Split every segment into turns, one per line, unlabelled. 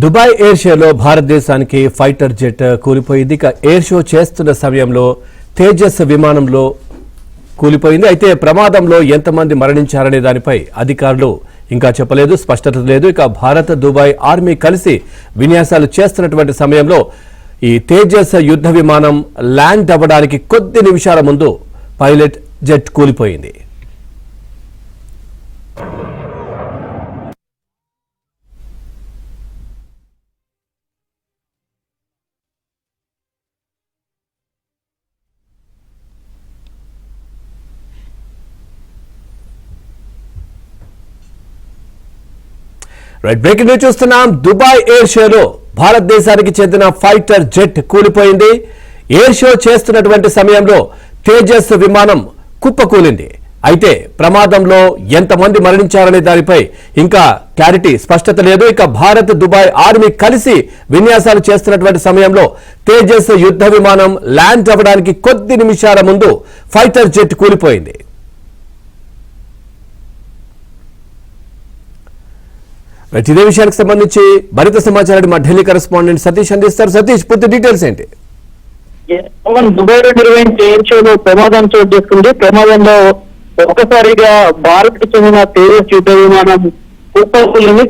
Dubai air షోలో భారతదేశానికి fighter jet కూలిపోయింది. ఇక ఎయిర్ షో చేస్తున్న సమయంలో తేజస్ విమానంలో కూలిపోయింది. అయితే ప్రమాదంలో ఎంతమంది మరణించారనే దానిపై అధికారులు ఇంకా చెప్పలేదు, స్పష్టత లేదు. ఇక భారత్ దుబాయ్ ఆర్మీ కలిసి విన్యాసాలు చేస్తున్నటువంటి సమయంలో ఈ తేజస్ యుద్ధ విమానం ల్యాండ్ అవ్వడానికి కొద్ది నిమిషాల ముందు పైలట్ జెట్ కూలిపోయింది. బ్రేకింగ్ న్యూస్ చూస్తున్నాం. దుబాయ్ ఎయిర్ షోలో భారతదేశానికి చెందిన ఫైటర్ జెట్ కూలిపోయింది. ఎయిర్ షో చేస్తున్నటువంటి సమయంలో తేజస్ విమానం కుప్పకూలింది. అయితే ప్రమాదంలో ఎంతమంది మరణించారనే దానిపై ఇంకా క్లారిటీ, స్పష్టత లేదు. ఇక భారత్ దుబాయ్ ఆర్మీ కలిసి విన్యాసాలు చేస్తున్నటువంటి సమయంలో తేజస్ యుద్ధ విమానం ల్యాండ్ అవ్వడానికి కొద్ది నిమిషాల ముందు ఫైటర్ జెట్ కూలిపోయింది. ఇదే విషయానికి సంబంధించి మరింత సమాచారాన్ని మా ఢిల్లీ కరెస్పాండెంట్ సతీష్ అందిస్తారు. సతీష్, పూర్తి డీటెయిల్స్ ఏంటి?
దుబాయ్ లో నిర్వహించే ఎయిర్ షోలో ప్రమాదం చోటు చేసుకుంది. ప్రమాదంలో ఒకసారిగా భారత్ కు చెందిన తేజస్ యుద్ధ విమానం కుప్పకూలిన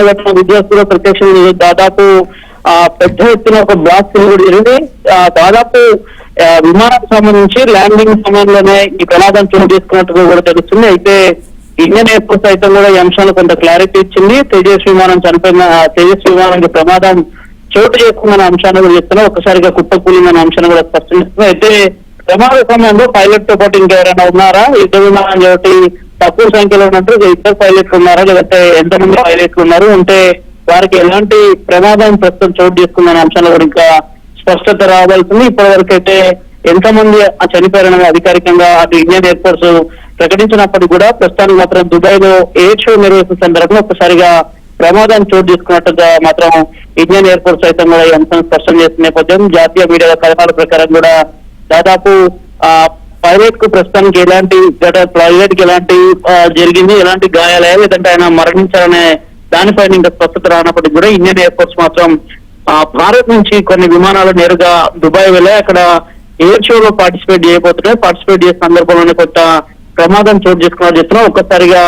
ఘటన విద్యార్థులు ప్రత్యక్షంగా దాదాపు పెద్ద ఎత్తున ఒక బ్లాస్ట్ కూడా జరిగింది. దాదాపు విమానానికి సంబంధించి ల్యాండింగ్ సమయంలోనే ఈ ప్రమాదం చోటు చేసుకున్నట్టుగా కూడా తెలుస్తుంది. అయితే ఇండియన్ ఎయిర్ ఫోర్స్ సైతం కూడా ఈ అంశాలు కొంత క్లారిటీ ఇచ్చింది. తేజస్ విమానానికి ప్రమాదం చోటు చేసుకున్న అంశాన్ని కూడా చెప్తున్నా, ఒక్కసారిగా కుప్పకూలిందన్న అంశాన్ని కూడా స్పష్టం చేస్తున్నా. అయితే ప్రమాద సమయంలో పైలట్ తో పాటు ఇంకెవరైనా ఉన్నారా? యుద్ధ విమానం కాబట్టి తక్కువ సంఖ్యలో ఉన్నట్టు ఇద్దరు పైలట్లు ఉన్నారా, లేదంటే ఎంతమంది పైలట్లు ఉన్నారు, ఉంటే వారికి ఎలాంటి ప్రమాదం ప్రస్తుతం చోటు చేసుకుందన్న అంశాలు కూడా ఇంకా స్పష్టత రావాల్సింది. ఇప్పటి వరకు అయితే ఎంతమంది చనిపోయారని అధికారికంగా అటు ఇండియన్ ఎయిర్ ఫోర్స్ ప్రకటించినప్పటికీ కూడా ప్రస్తుతానికి మాత్రం దుబాయ్ లో ఎయిర్ షో నిర్వహిస్తున్న సందర్భంగా ఒక్కసారిగా ప్రమాదం చోటు చేసుకున్నట్టుగా మాత్రం ఇండియన్ ఎయిర్ ఫోర్స్ సైతం కూడా ఈ అంశం స్పష్టం చేస్తున్న నేపథ్యం జాతీయ మీడియా కథనాల ప్రకారం కూడా దాదాపు పైలట్ కు ప్రస్తుతానికి పైలట్ కి ఎలాంటి జరిగింది, ఎలాంటి గాయాలయ్యా, లేదంటే ఆయన మరణించారనే దానిపైన ఇంకా స్పష్టత రానప్పటికీ కూడా ఇండియన్ ఎయిర్ ఫోర్స్ మాత్రం భారత్ నుంచి కొన్ని విమానాలు నేరుగా దుబాయ్ వెళ్ళి అక్కడ ఎయిర్ షోలో పార్టిసిపేట్ చేసే సందర్భంలోనే కొత్త ప్రమాదం చోటు చేసుకున్నారు చెప్తున్నా. ఒక్కసారిగా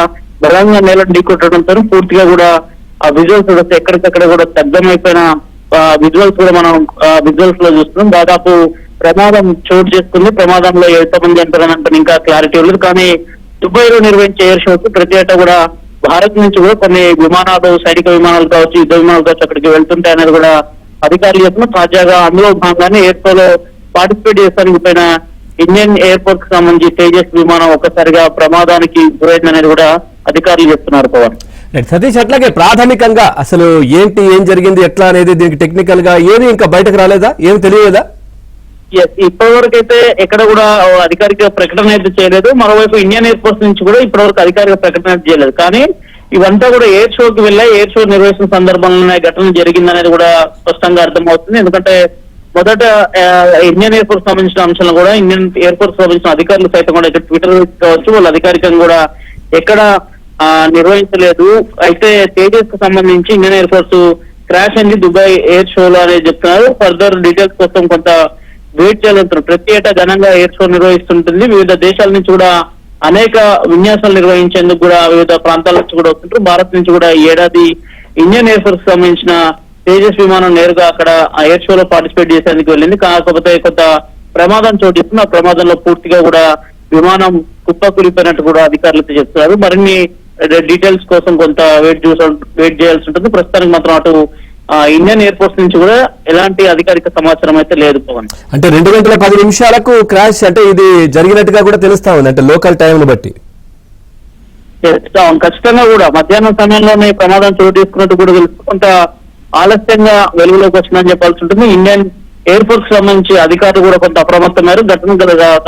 బలంగా నేలను ఢీకొట్టడంతో పూర్తిగా కూడా ఆ విజువల్స్ ఎక్కడికక్కడ కూడా దగ్ధమైపోయిన విజువల్స్ కూడా మనం విజువల్స్ లో చూస్తున్నాం. దాదాపు ప్రమాదం చోటు చేసుకుంది. ప్రమాదంలో ఎంతమంది అంటారని ఇంకా క్లారిటీ లేదు. కానీ దుబాయ్ లో నిర్వహించే ఎయిర్ షోకి ప్రతి ఏటా కూడా భారత్ నుంచి కూడా కొన్ని విమానాలు, సైనిక విమానాలు కావచ్చు, యుద్ధ విమానాలు కావచ్చు అక్కడికి వెళ్తుంటాయి అనేది కూడా అధికారులు చెప్తున్నారు. తాజాగా అందులో భాగంగానే ఎయిర్ షోలో పార్టిసిపేట్ చేస్తానికి పోయిన ఇండియన్ ఎయిర్ ఫోర్స్ కి సంబంధించి తేజస్ విమానం ఒక్కసారిగా ప్రమాదానికి గురైందనేది కూడా అధికారులు చెప్తున్నారు. పవన్,
సతీష్, అట్లాగే ప్రాథమికంగా అసలు ఏం జరిగింది, ఎట్లా అనేది దీనికి టెక్నికల్ గా ఏమి ఇంకా బయటకు రాలేదా, ఏమి తెలియలేదా?
ఇప్పటి వరకు అయితే ఎక్కడ కూడా అధికారిక ప్రకటన అయితే చేయలేదు. మరోవైపు ఇండియన్ ఎయిర్ ఫోర్స్ నుంచి కూడా ఇప్పటి వరకు అధికారిక ప్రకటన అయితే చేయలేదు. కానీ ఇవంతా కూడా ఎయిర్ షోకి వెళ్ళా ఎయిర్ షో నిర్వహించిన సందర్భంలోనే ఘటన జరిగిందనేది కూడా స్పష్టంగా అర్థమవుతుంది. ఎందుకంటే మొదట ఇండియన్ ఎయిర్ ఫోర్స్ సంబంధించిన అంశాలను కూడా ఇండియన్ ఎయిర్ ఫోర్స్ సంబంధించిన అధికారులు సైతం కూడా ఇక్కడ ట్విట్టర్ కావచ్చు వాళ్ళు అధికారికంగా కూడా ఎక్కడ నిర్వహించలేదు. అయితే తేజస్ కు సంబంధించి ఇండియన్ ఎయిర్ ఫోర్స్ క్రాష్ అయింది దుబాయ్ ఎయిర్ షోలో అనేది చెప్తున్నారు. ఫర్దర్ డీటెయిల్స్ కోసం కొంత వెయిట్ చేయాలంటున్నారు. ప్రతి ఏటా ఘనంగా ఎయిర్ షో నిర్వహిస్తుంటుంది. వివిధ దేశాల నుంచి కూడా అనేక విన్యాసాలు నిర్వహించేందుకు కూడా వివిధ ప్రాంతాల నుంచి కూడా వస్తుంటారు. భారత్ నుంచి కూడా ఈ ఏడాది ఇండియన్ ఎయిర్ ఫోర్స్ సంబంధించిన తేజస్ విమానం నేరుగా అక్కడ ఎయిర్ షోలో పార్టిసిపేట్ చేసేందుకు వెళ్ళింది. కాకపోతే కొంత ప్రమాదం చోటు చేసుకుని ఆ ప్రమాదంలో పూర్తిగా కూడా విమానం కుప్పకూలిపోయినట్టు కూడా అధికారులతో చెప్తున్నారు. మరిన్ని డీటెయిల్స్ కోసం కొంత వెయిట్ చేయాల్సి ఉంటుంది. ప్రస్తుతానికి మాత్రం అటు ఇండియన్ ఎయిర్ ఫోర్స్ నుంచి కూడా ఎలాంటి అధికారిక సమాచారం అయితే లేదు. పవన్,
అంటే 2:10 క్రాష్ అంటే ఇది జరిగినట్టుగా కూడా తెలుస్తా ఉంది, అంటే లోకల్ టైం బట్టి.
ఖచ్చితంగా కూడా మధ్యాహ్నం సమయంలోనే ప్రమాదం చోటు చేసుకున్నట్టు కూడా తెలుసు. కొంత ఆలస్యంగా వెలుగులోకి వచ్చిందని చెప్పాల్సి ఉంటుంది. ఇండియన్ ఎయిర్ ఫోర్స్ సంబంధించి అధికారులు కూడా కొంత అప్రమత్తమయ్యారు. ఘటన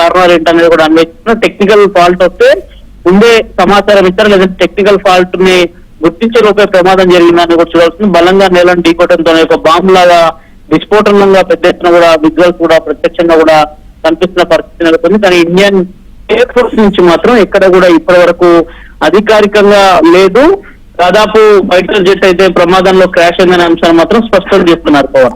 కారణాలు ఏంటనేది కూడా అన్వేషిస్తున్నారు. టెక్నికల్ ఫాల్ట్ వస్తే ముందే సమాచారం ఇస్తారు, లేదంటే టెక్నికల్ ఫాల్ట్ ని గుర్తించే లోపే ప్రమాదం జరిగిందని కూడా చూడాల్సింది. బలంగా నేలను ఢీకొట్టడంతో ఒక బాంబు లాగా విస్ఫోటనంగా పెద్ద ఎత్తున కూడా విజువల్స్ కూడా ప్రత్యక్షంగా కూడా కనిపిస్తున్న పరిస్థితి నెలకొంది. కానీ ఇండియన్ ఎయిర్ ఫోర్స్ నుంచి మాత్రం ఎక్కడ కూడా ఇప్పటి వరకు అధికారికంగా లేదు. దాదాపు ఫైటర్ జెట్ అయితే ప్రమాదంలో క్రాష్ అయిందనే అంశాన్ని మాత్రం స్పష్టం చేస్తున్నారు పవన్.